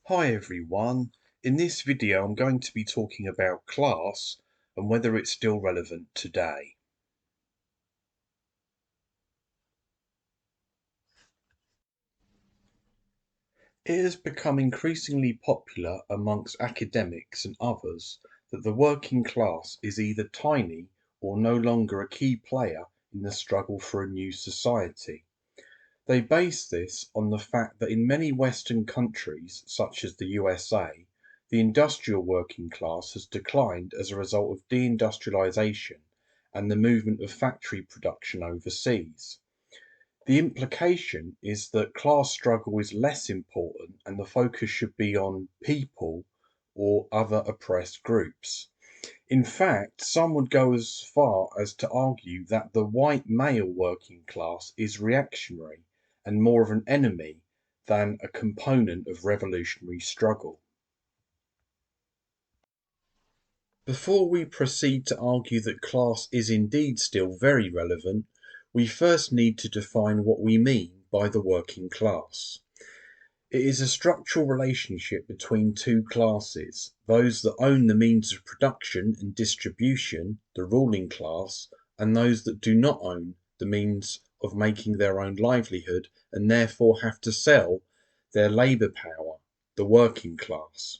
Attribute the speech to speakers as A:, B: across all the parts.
A: Hi everyone, in this video I'm going to be talking about class and whether it's still relevant today. It has become increasingly popular amongst academics and others that the working class is either tiny or no longer a key player in the struggle for a new society. They base this on the fact that in many Western countries, such as the USA, the industrial working class has declined as a result of deindustrialization and the movement of factory production overseas. The implication is that class struggle is less important and the focus should be on people or other oppressed groups. In fact, some would go as far as to argue that the white male working class is reactionary and more of an enemy than a component of revolutionary struggle. Before we proceed to argue that class is indeed still very relevant, we first need to define what we mean by the working class. It is a structural relationship between two classes, those that own the means of production and distribution, the ruling class, and those that do not own the means of making their own livelihood and therefore have to sell their labour power, the working class.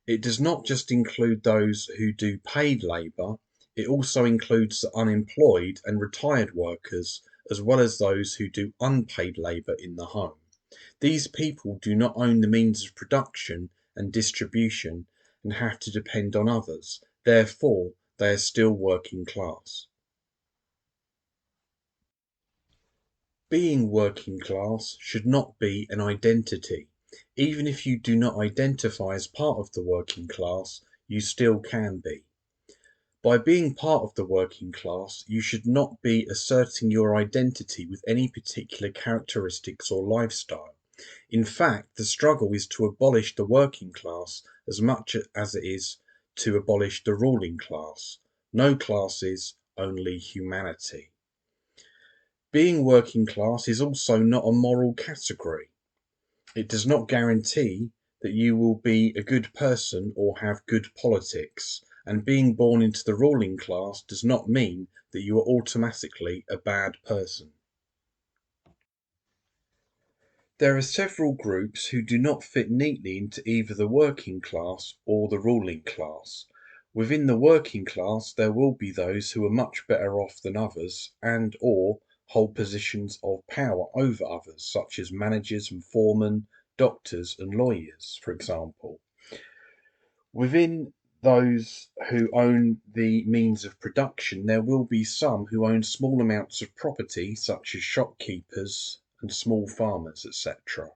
A: It does not just include those who do paid labour, it also includes the unemployed and retired workers, as well as those who do unpaid labour in the home. These people do not own the means of production and distribution and have to depend on others. Therefore, they are still working class. Being working class should not be an identity. Even if you do not identify as part of the working class, you still can be. By being part of the working class, you should not be asserting your identity with any particular characteristics or lifestyle. In fact, the struggle is to abolish the working class as much as it is to abolish the ruling class. No classes, only humanity. Being working class is also not a moral category. It does not guarantee that you will be a good person or have good politics, and being born into the ruling class does not mean that you are automatically a bad person. There are several groups who do not fit neatly into either the working class or the ruling class. Within the working class, there will be those who are much better off than others and/or hold positions of power over others, such as managers and foremen, doctors and lawyers, for example. Within those who own the means of production, there will be some who own small amounts of property, such as shopkeepers and small farmers, etc.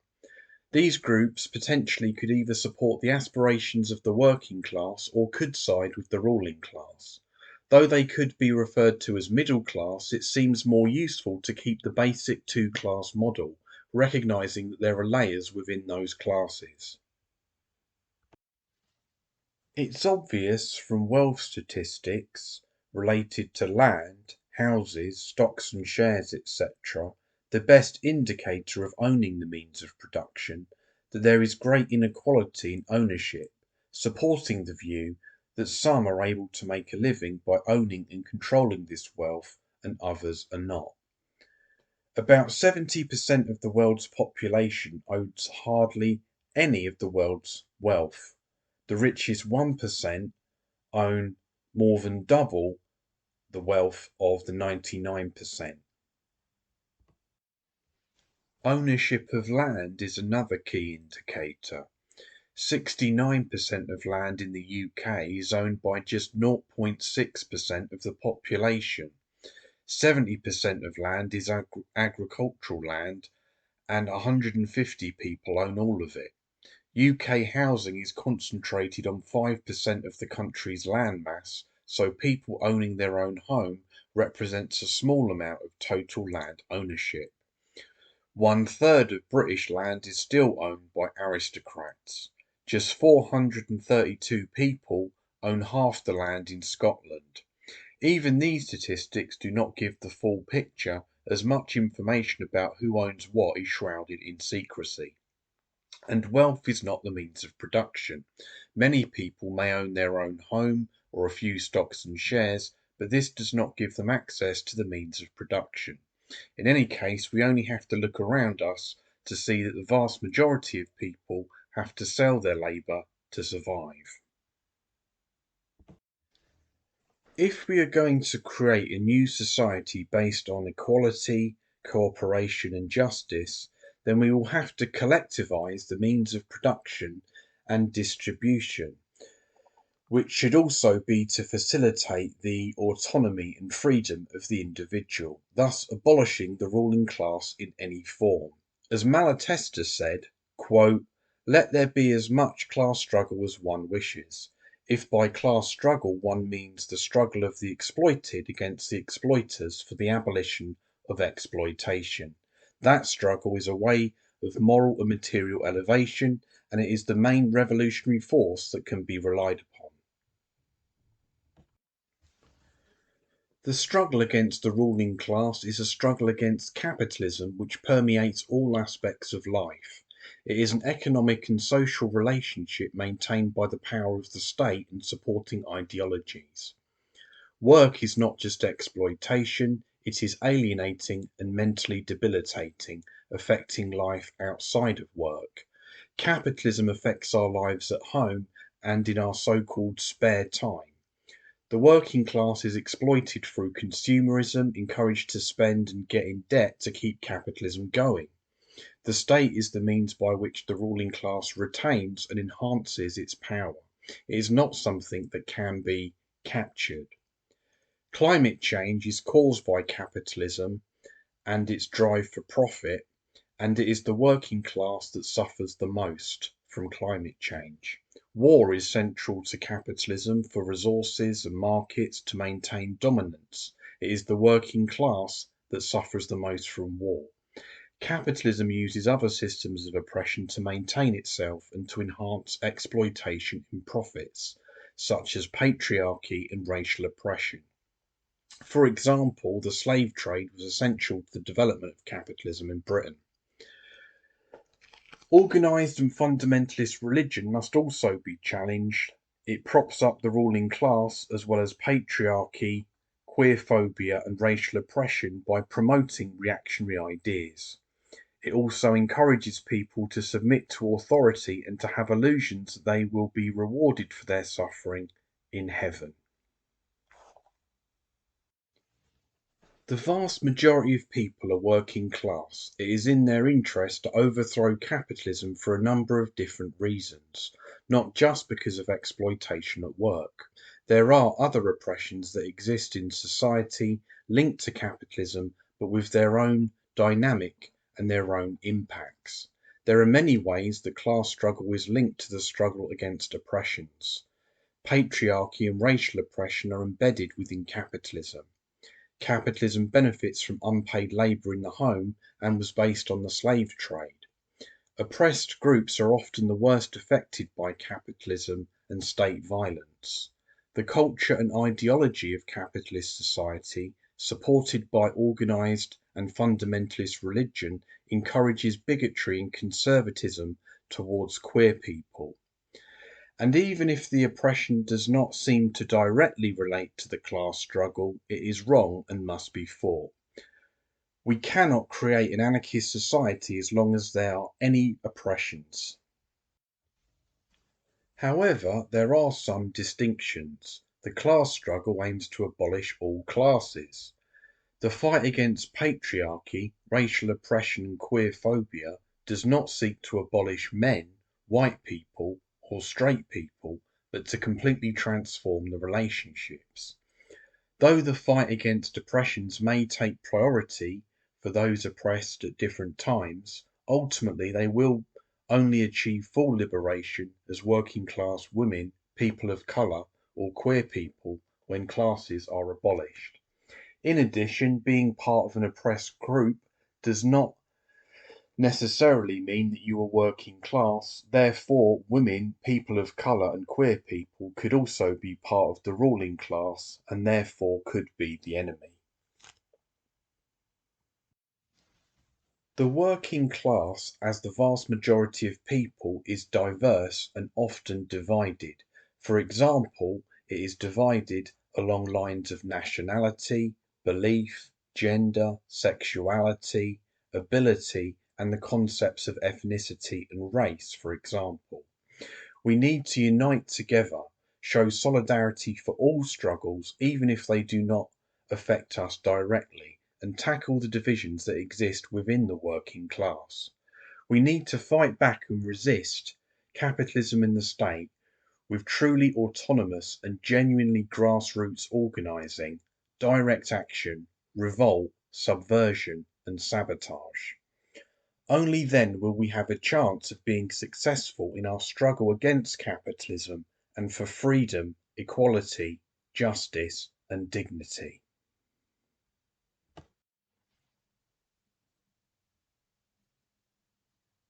A: These groups potentially could either support the aspirations of the working class or could side with the ruling class. Though they could be referred to as middle class, it seems more useful to keep the basic two-class model, recognizing that there are layers within those classes. It's obvious from wealth statistics related to land, houses, stocks and shares, etc., the best indicator of owning the means of production, that there is great inequality in ownership, supporting the view that some are able to make a living by owning and controlling this wealth and others are not. About 70% of the world's population owns hardly any of the world's wealth. The richest 1% own more than double the wealth of the 99%. Ownership of land is another key indicator. 69% of land in the UK is owned by just 0.6% of the population. 70% of land is agricultural land and 150 people own all of it. UK housing is concentrated on 5% of the country's land mass, so people owning their own home represents a small amount of total land ownership. 1/3 of British land is still owned by aristocrats. Just 432 people own half the land in Scotland. Even these statistics do not give the full picture, as much information about who owns what is shrouded in secrecy. And wealth is not the means of production. Many people may own their own home or a few stocks and shares, but this does not give them access to the means of production. In any case, we only have to look around us to see that the vast majority of people have to sell their labour to survive. If we are going to create a new society based on equality, cooperation, and justice, then we will have to collectivise the means of production and distribution, which should also be to facilitate the autonomy and freedom of the individual, thus abolishing the ruling class in any form. As Malatesta said, quote, "Let there be as much class struggle as one wishes. If by class struggle one means the struggle of the exploited against the exploiters for the abolition of exploitation, that struggle is a way of moral and material elevation, and it is the main revolutionary force that can be relied upon." The struggle against the ruling class is a struggle against capitalism which permeates all aspects of life. It is an economic and social relationship maintained by the power of the state and supporting ideologies. Work is not just exploitation, it is alienating and mentally debilitating, affecting life outside of work. Capitalism affects our lives at home and in our so-called spare time. The working class is exploited through consumerism, encouraged to spend and get in debt to keep capitalism going. The state is the means by which the ruling class retains and enhances its power. It is not something that can be captured. Climate change is caused by capitalism and its drive for profit, and it is the working class that suffers the most from climate change. War is central to capitalism for resources and markets to maintain dominance. It is the working class that suffers the most from war. Capitalism uses other systems of oppression to maintain itself and to enhance exploitation and profits, such as patriarchy and racial oppression. For example, the slave trade was essential to the development of capitalism in Britain. Organised and fundamentalist religion must also be challenged. It props up the ruling class as well as patriarchy, queerphobia, and racial oppression by promoting reactionary ideas. It also encourages people to submit to authority and to have illusions that they will be rewarded for their suffering in heaven. The vast majority of people are working class. It is in their interest to overthrow capitalism for a number of different reasons, not just because of exploitation at work. There are other oppressions that exist in society linked to capitalism, but with their own dynamic and their own impacts. There are many ways the class struggle is linked to the struggle against oppressions. Patriarchy and racial oppression are embedded within capitalism. Capitalism benefits from unpaid labour in the home and was based on the slave trade. Oppressed groups are often the worst affected by capitalism and state violence. The culture and ideology of capitalist society, supported by organised and fundamentalist religion, encourages bigotry and conservatism towards queer people. And even if the oppression does not seem to directly relate to the class struggle, it is wrong and must be fought. We cannot create an anarchist society as long as there are any oppressions. However, there are some distinctions. The class struggle aims to abolish all classes. The fight against patriarchy, racial oppression, and queerphobia does not seek to abolish men, white people, or straight people, but to completely transform the relationships. Though the fight against oppressions may take priority for those oppressed at different times, ultimately they will only achieve full liberation as working class women, people of colour, or queer people when classes are abolished. In addition, being part of an oppressed group does not necessarily mean that you are working class. Therefore, women, people of colour, and queer people could also be part of the ruling class and therefore could be the enemy. The working class, as the vast majority of people, is diverse and often divided. For example, it is divided along lines of nationality, belief, gender, sexuality, ability, and the concepts of ethnicity and race, for example. We need to unite together, show solidarity for all struggles, even if they do not affect us directly, and tackle the divisions that exist within the working class. We need to fight back and resist capitalism and the state with truly autonomous and genuinely grassroots organising, direct action, revolt, subversion, and sabotage. Only then will we have a chance of being successful in our struggle against capitalism and for freedom, equality, justice, and dignity.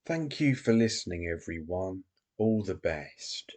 A: Thank you for listening, everyone. All the best.